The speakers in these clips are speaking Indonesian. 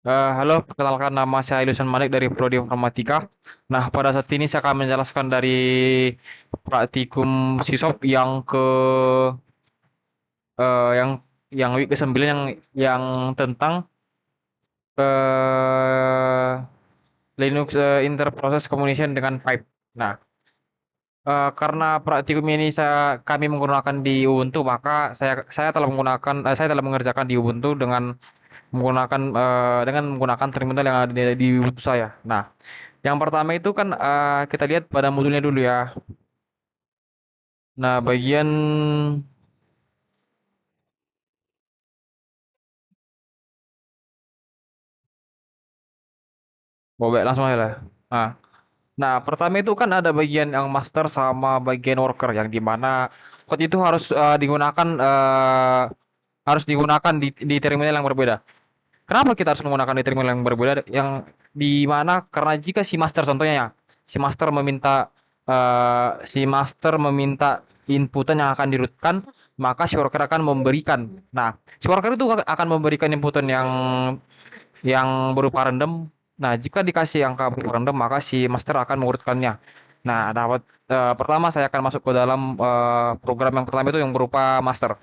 Halo, perkenalkan nama saya Ilusan Malik dari Prodi Informatika. Nah, pada saat ini saya akan menjelaskan dari praktikum sisop yang week ke-9 yang tentang eh, Linux Interprocess Communication dengan Pipe. Nah, karena praktikum ini kami menggunakan di Ubuntu, maka saya telah mengerjakan di Ubuntu dengan menggunakan terminal yang ada di Ubuntu saya. Nah, yang pertama itu kan kita lihat pada modulnya dulu ya. Nah, bagian bobek langsung aja lah. Nah, pertama itu kan ada bagian yang master sama bagian worker yang dimana code itu harus digunakan di terminal yang berbeda. Kenapa kita harus menggunakan di terminal yang berbeda yang di mana karena jika si master contohnya ya, si master meminta inputan yang akan dirutkan, maka si worker akan memberikan. Nah, si worker itu akan memberikan inputan yang berupa random. Nah, jika dikasih angka berupa random, maka si master akan mengurutkannya. Nah, pertama saya akan masuk ke dalam program yang pertama itu yang berupa master.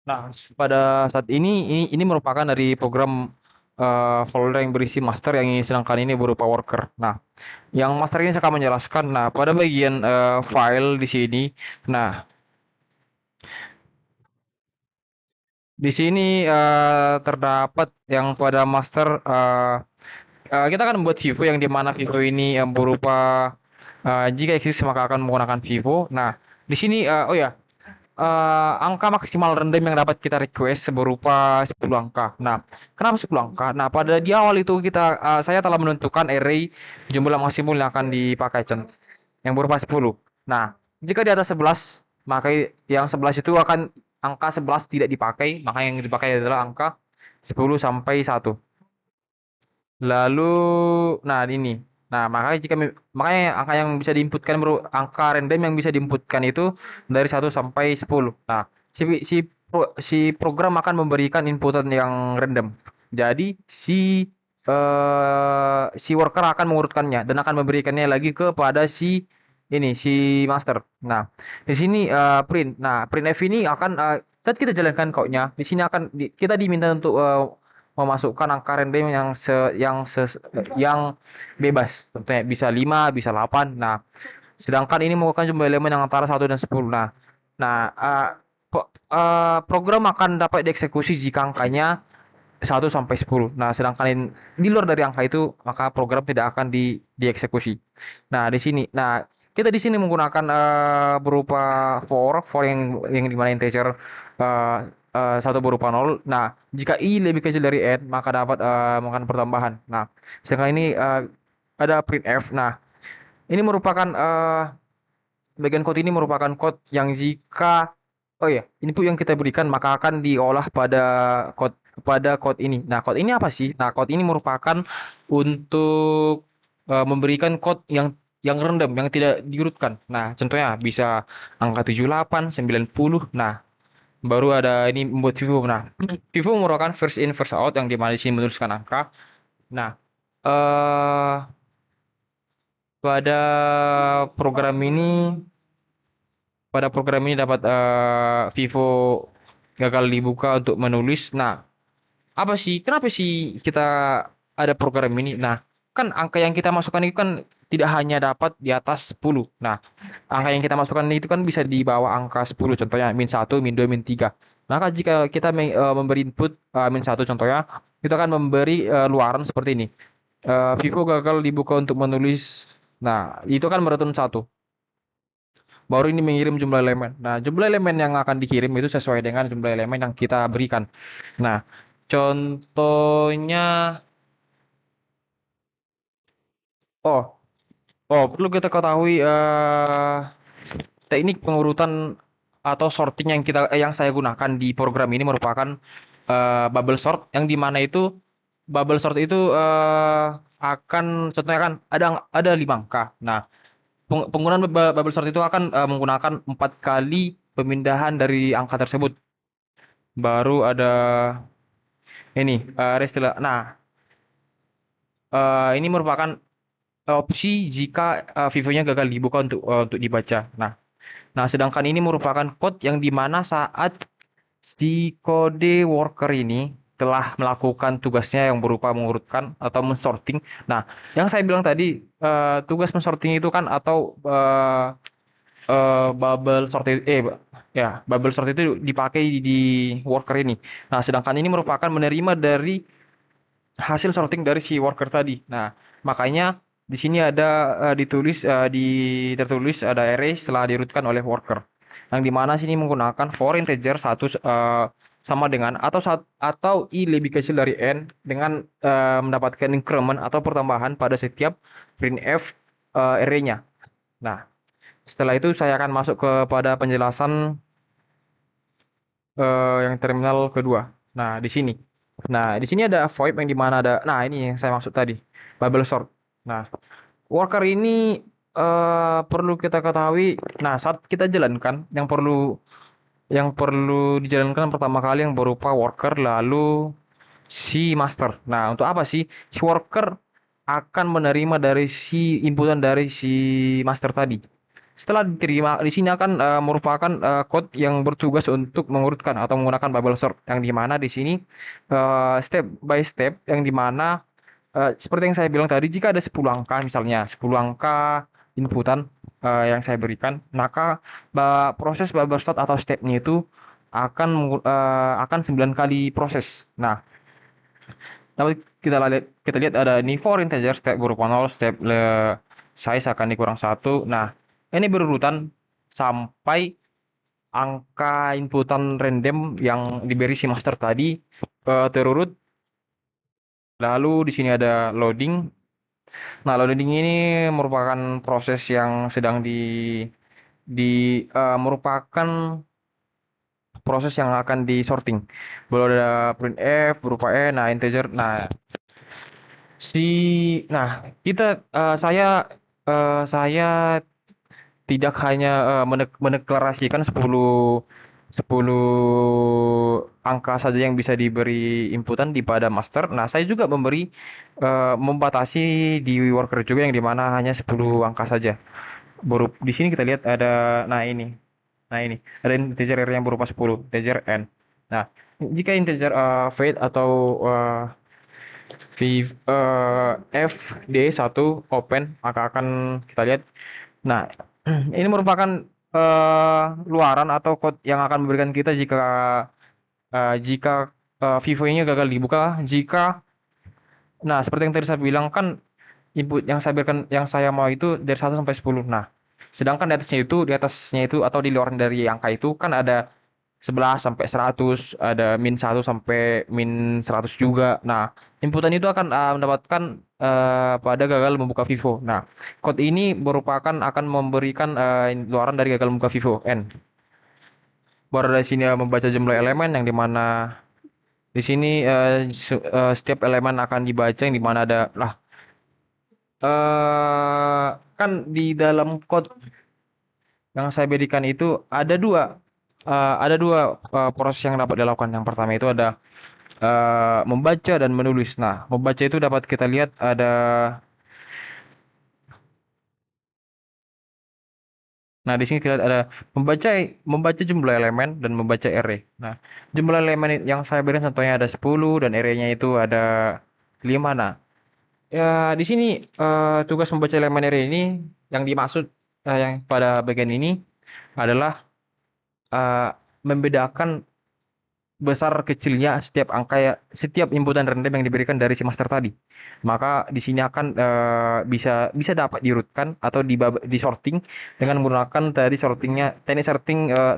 Nah, pada saat ini merupakan dari program folder yang berisi master yang sedangkan ini berupa worker. Nah, yang master ini saya akan menjelaskan. Nah, pada bagian file di sini, nah di sini terdapat yang pada master kita akan membuat Vivo yang dimana Vivo ini berupa jika eksis maka akan menggunakan Vivo. Nah, di sini oh ya angka maksimal random yang dapat kita request berupa 10 angka. Nah, kenapa 10 angka? Nah, pada di awal itu saya telah menentukan array jumlah maksimum yang akan dipakai yang berupa 10. Nah, jika di atas 11, maka yang 11 itu akan angka 11 tidak dipakai, maka yang dipakai adalah angka 10 sampai 1. Lalu, nah ini. Nah, makanya angka yang bisa diinputkan angka random yang bisa diinputkan itu dari 1 sampai 10. Nah, si program akan memberikan inputan yang random. Jadi si worker akan mengurutkannya dan akan memberikannya lagi kepada si master. Nah, di sini print. Nah, printf ini akan saat kita jalankan code-nya, di sini kita diminta untuk memasukkan angka random yang bebas. Contohnya bisa 5, bisa 8. Nah, sedangkan ini menggunakan jumlah elemen yang antara 1 dan 10. Nah, program akan dapat dieksekusi jika angkanya 1 sampai 10. Nah, sedangkan di luar dari angka itu, maka program tidak akan dieksekusi. Nah, di sini. Nah, kita di sini menggunakan berupa for yang dimana integer eh, satu berupa nol. Nah, jika i lebih kecil dari n, maka dapat makan pertambahan. Nah, sedangkan ini ada printf. Nah, ini merupakan bagian code ini merupakan code yang jika oh ya, input yang kita berikan maka akan diolah pada code ini. Nah, code ini apa sih? Nah, code ini merupakan untuk memberikan code yang random, yang tidak diurutkan. Nah, contohnya bisa angka 78, 90. Nah, baru ada ini membuat Vivo. Nah, Vivo merupakan first in first out yang dimana di sini menuliskan angka. Nah, eh pada program ini pada program ini dapat Vivo gagal dibuka untuk menulis. Nah, apa sih? Kenapa sih kita ada program ini? Nah, kan angka yang kita masukkan itu kan tidak hanya dapat di atas 10. Nah, angka yang kita masukkan itu kan bisa di bawah angka 10. Contohnya min 1, min 2, min 3. Maka jika kita memberi input min 1 contohnya, itu akan memberi luaran seperti ini. Vivo gagal dibuka untuk menulis. Nah, itu kan berurutan 1. Baru ini mengirim jumlah elemen. Nah, jumlah elemen yang akan dikirim itu sesuai dengan jumlah elemen yang kita berikan. Nah, contohnya, oh, perlu kita ketahui teknik pengurutan atau sorting yang saya gunakan di program ini merupakan bubble sort, yang dimana itu bubble sort itu akan contohnya kan ada 5 angka. Nah, penggunaan bubble sort itu akan menggunakan 4 kali pemindahan dari angka tersebut. Baru ada ini restila. Nah, ini merupakan opsi jika Vivo-nya gagal dibuka untuk dibaca. Nah, sedangkan ini merupakan code yang dimana saat si kode worker ini telah melakukan tugasnya yang berupa mengurutkan atau mensorting. Nah, yang saya bilang tadi tugas mensorting itu kan atau bubble sort ya bubble sort itu dipakai di worker ini. Nah, sedangkan ini merupakan menerima dari hasil sorting dari si worker tadi. Nah, makanya di sini ada tertulis ada array setelah dirutkan oleh worker. Yang dimana sini menggunakan for integer satu sama dengan atau i lebih kecil dari n dengan mendapatkan increment atau pertambahan pada setiap printf array-nya. Nah, setelah itu saya akan masuk kepada penjelasan yang terminal kedua. Nah, di sini. Nah, di sini ada void yang dimana ada. Nah, ini yang saya maksud tadi, bubble sort. Nah, worker ini perlu kita ketahui. Nah, saat kita jalankan, yang perlu dijalankan pertama kali yang berupa worker, lalu si master. Nah, untuk apa sih? Si worker akan menerima dari si inputan dari si master tadi. Setelah diterima, di sini akan merupakan code yang bertugas untuk mengurutkan atau menggunakan bubble sort, yang dimana di sini step by step, yang dimana seperti yang saya bilang tadi, jika ada 10 angka, misalnya 10 angka inputan yang saya berikan, maka proses bubble sort atau stepnya itu akan 9 kali proses. Nah, dapat kita lihat ada ini for integer step berupa 0, step size akan dikurang 1. Nah, ini berurutan sampai angka inputan random yang diberi si master tadi terurut. Lalu di sini ada loading. Nah, loading ini merupakan proses yang sedang merupakan proses yang akan disorting. Baru ada printf berupa nah integer. Nah, saya tidak hanya mendeklarasikan 10 angka saja yang bisa diberi inputan di pada master. Nah, saya juga membatasi di worker juga yang dimana hanya 10 angka saja. Di sini kita lihat ada, nah ini ada integer yang berupa 10, integer n. Nah, jika integer fade atau fd1 open, maka akan kita lihat. Nah, ini merupakan luaran atau code yang akan memberikan kita jika Vivo-nya gagal dibuka. Nah, seperti yang tadi saya bilang kan, input yang saya mau itu dari 1 sampai 10. Nah, sedangkan di atasnya itu atau di luar dari angka itu kan ada 11 sampai 100, ada -1 sampai -100 juga. Nah, inputan itu akan mendapatkan pada gagal membuka Vivo. Nah, code ini akan memberikan luaran dari gagal membuka Vivo N. Baru dari sini membaca jumlah elemen, yang dimana di sini setiap elemen akan dibaca, yang dimana ada lah kan di dalam code yang saya berikan itu ada dua proses yang dapat dilakukan. Yang pertama itu ada membaca dan menulis. Nah, membaca itu dapat kita lihat ada. Nah, di sini kita lihat ada membaca membaca jumlah elemen dan membaca array. Nah, jumlah elemen yang saya berikan contohnya ada 10 dan array-nya itu ada 5. Nah, ya di sini tugas membaca elemen array ini yang dimaksud yang pada bagian ini adalah eh, membedakan besar kecilnya setiap inputan random yang diberikan dari si master tadi. Maka di sini akan bisa bisa dapat dirutkan atau disorting dengan menggunakan teknik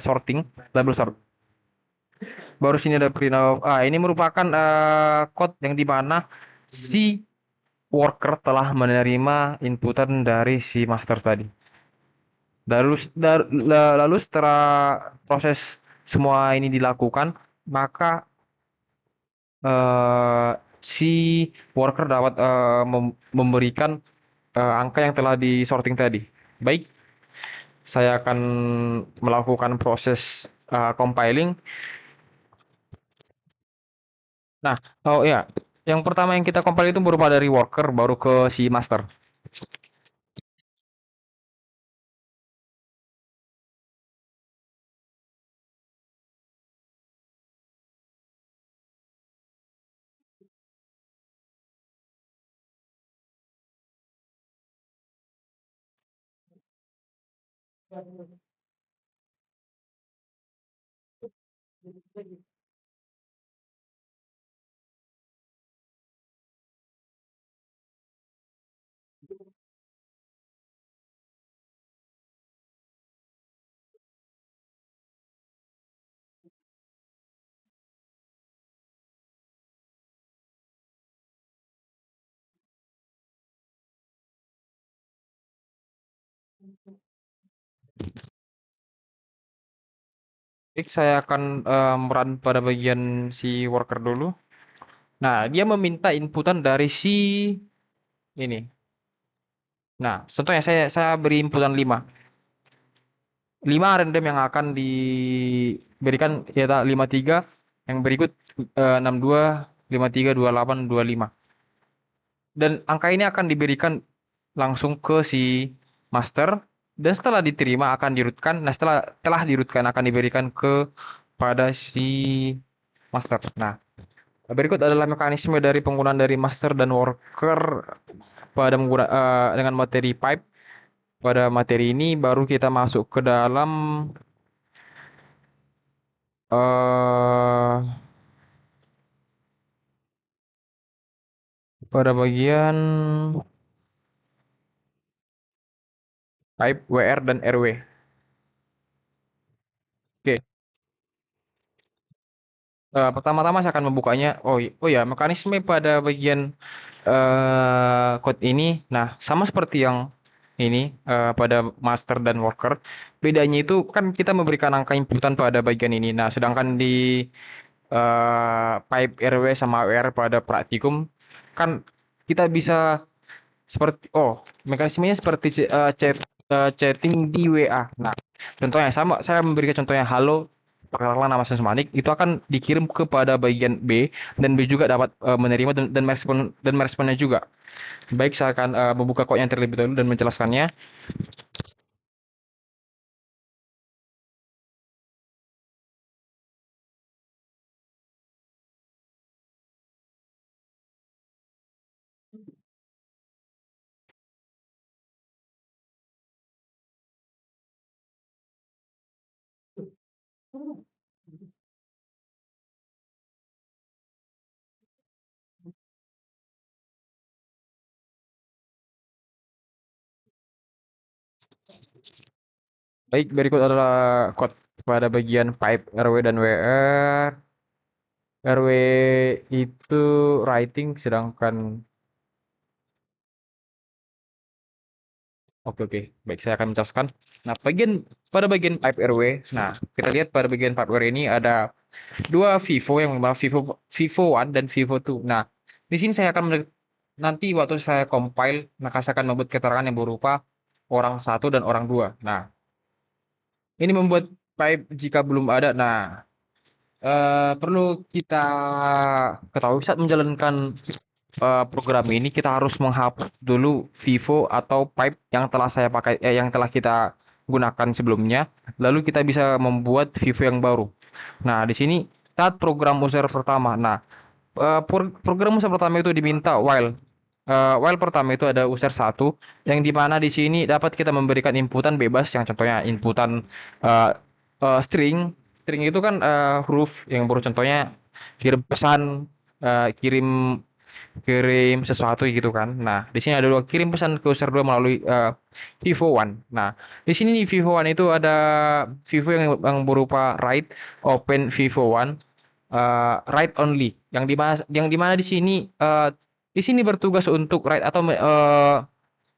sorting label sort. Baru sini ada print of. Ini merupakan code yang dimana si worker telah menerima inputan dari si master tadi. Lalu setelah proses semua ini dilakukan, maka eh, si worker dapat memberikan angka yang telah disorting tadi. Baik, saya akan melakukan proses compiling. Nah, oh ya, yang pertama yang kita compile itu berupa dari worker baru ke si master. Baik, saya akan merun pada bagian si worker dulu. Nah, dia meminta inputan dari si ini. Nah, contohnya saya beri inputan 5. 5 random yang akan diberikan ya 53, yang berikut 62, 53, 28, 25. Dan angka ini akan diberikan langsung ke si master, dan setelah diterima akan dirutkan. Nah, setelah telah dirutkan akan diberikan pada si master. Nah, berikut adalah mekanisme dari penggunaan dari master dan worker dengan materi pipe. Pada materi ini baru kita masuk ke dalam eh pada bagian pipe WR dan RW. Oke, pertama-tama saya akan membukanya. Oh ya, mekanisme pada bagian code ini. Nah, sama seperti yang ini pada master dan worker. Bedanya itu kan kita memberikan angka inputan pada bagian ini. Nah, sedangkan di pipe RW sama WR pada praktikum kan kita bisa mekanismenya seperti chatting di WA. Nah, contohnya sama, saya memberikan contohnya halo, katakanlah nama Manik, itu akan dikirim kepada bagian B, dan B juga dapat menerima dan meresponnya juga. Baik, saya akan membuka kode yang terlebih dahulu dan menjelaskannya. Baik, berikut adalah kode pada bagian pipe RW dan WR. RW itu writing, sedangkan oke. Baik, saya akan menjelaskan. Nah, pada bagian pipe RW, nah, kita lihat pada bagian pipe RW ini ada dua Vivo, yang bernama Vivo One dan Vivo Two. Nah, di sini nanti waktu saya compile, maka saya akan membuat keterangan yang berupa orang satu dan orang dua. Nah, ini membuat pipe jika belum ada. Nah, perlu kita ketahui saat menjalankan program ini kita harus menghapus dulu Vivo atau pipe yang telah kita gunakan sebelumnya, lalu kita bisa membuat Vivo yang baru. Nah, di sini saat program user pertama. Nah, program user pertama itu diminta while. While pertama itu ada user satu, yang dimana di sini dapat kita memberikan inputan bebas, yang contohnya inputan eh, string. String itu kan huruf yang baru, contohnya kirim pesan, kirim kirim sesuatu gitu kan. Nah, di sini ada dua, kirim pesan ke user 2 melalui Vivo One. Nah, di sini di Vivo One itu ada Vivo yang berupa write, open Vivo One, write only. Yang dimana di sini bertugas untuk write atau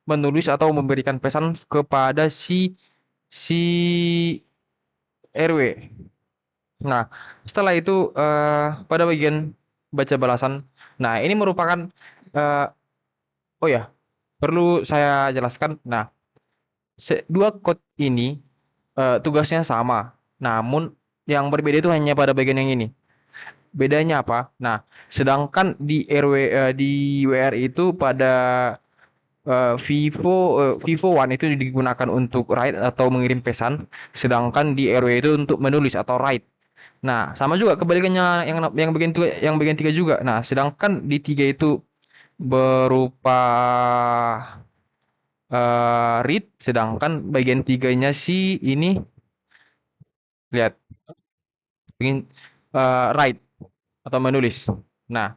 menulis atau memberikan pesan kepada si si RW. Nah, setelah itu pada bagian baca balasan. Nah, ini merupakan eh, oh ya, perlu saya jelaskan. Nah, dua code ini tugasnya sama. Namun yang berbeda itu hanya pada bagian yang ini. Bedanya apa? Nah, sedangkan di RW di WR itu pada Vivo One itu digunakan untuk write atau mengirim pesan, sedangkan di RW itu untuk menulis atau write. Nah, sama juga kebalikannya yang bagian tiga juga. Nah, sedangkan di tiga itu berupa read, sedangkan bagian tiganya sih ini lihat ingin write atau menulis. Nah,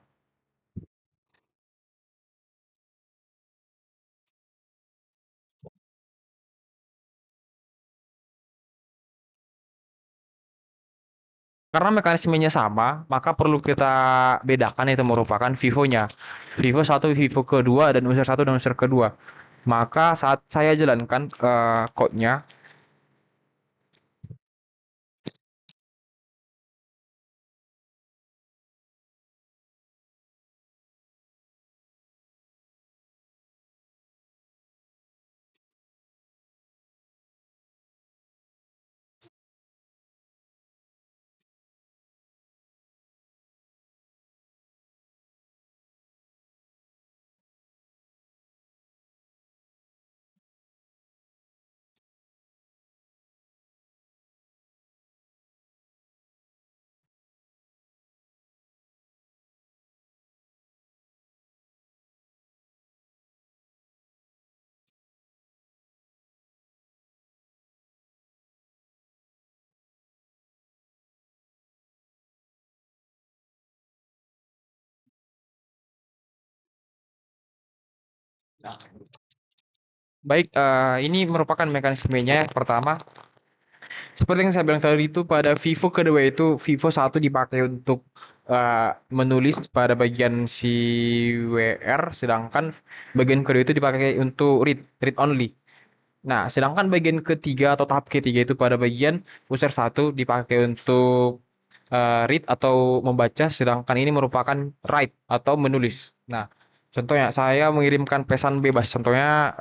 karena mekanismenya sama, maka perlu kita bedakan itu merupakan Vivo-nya. Vivo satu, Vivo kedua, dan user satu dan user kedua. Maka saat saya jalankan code-nya, baik, ini merupakan mekanismenya. Yang pertama, seperti yang saya bilang tadi itu pada Vivo kedua itu Vivo satu dipakai untuk menulis pada bagian si WR, sedangkan bagian kedua itu dipakai untuk read only. Nah, sedangkan bagian ketiga atau tahap ketiga itu pada bagian user satu dipakai untuk read atau membaca, sedangkan ini merupakan write atau menulis. Nah, contohnya saya mengirimkan pesan bebas. Contohnya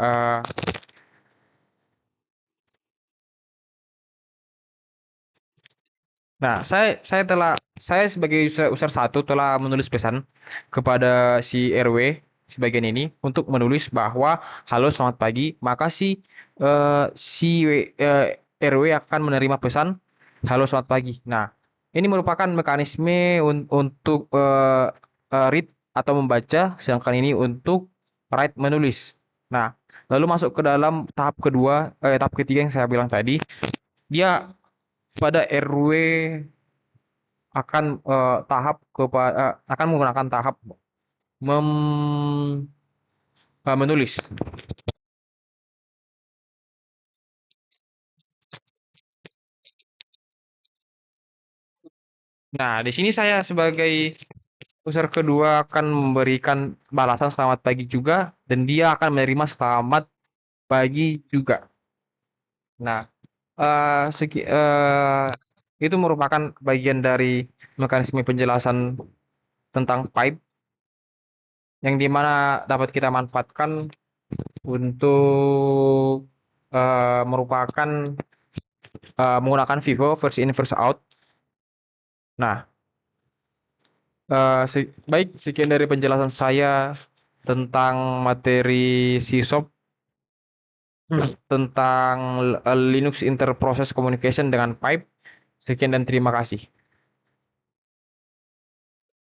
nah, saya sebagai user satu telah menulis pesan kepada si RW si bagian ini untuk menulis bahwa halo selamat pagi, maka si RW akan menerima pesan halo selamat pagi. Nah, ini merupakan mekanisme untuk read atau membaca, sedangkan ini untuk write menulis. Nah, lalu masuk ke dalam tahap kedua, tahap ketiga yang saya bilang tadi, dia pada RW akan akan menggunakan tahap mem, menulis. Nah, di sini saya sebagai user kedua akan memberikan balasan selamat pagi juga, dan dia akan menerima selamat pagi juga. Nah, itu merupakan bagian dari mekanisme penjelasan tentang pipe yang dimana dapat kita manfaatkan untuk merupakan menggunakan Vivo versi in versi out. Nah, baik, sekian dari penjelasan saya tentang materi SysOp, tentang Linux Interprocess Communication dengan pipe. Sekian dan terima kasih.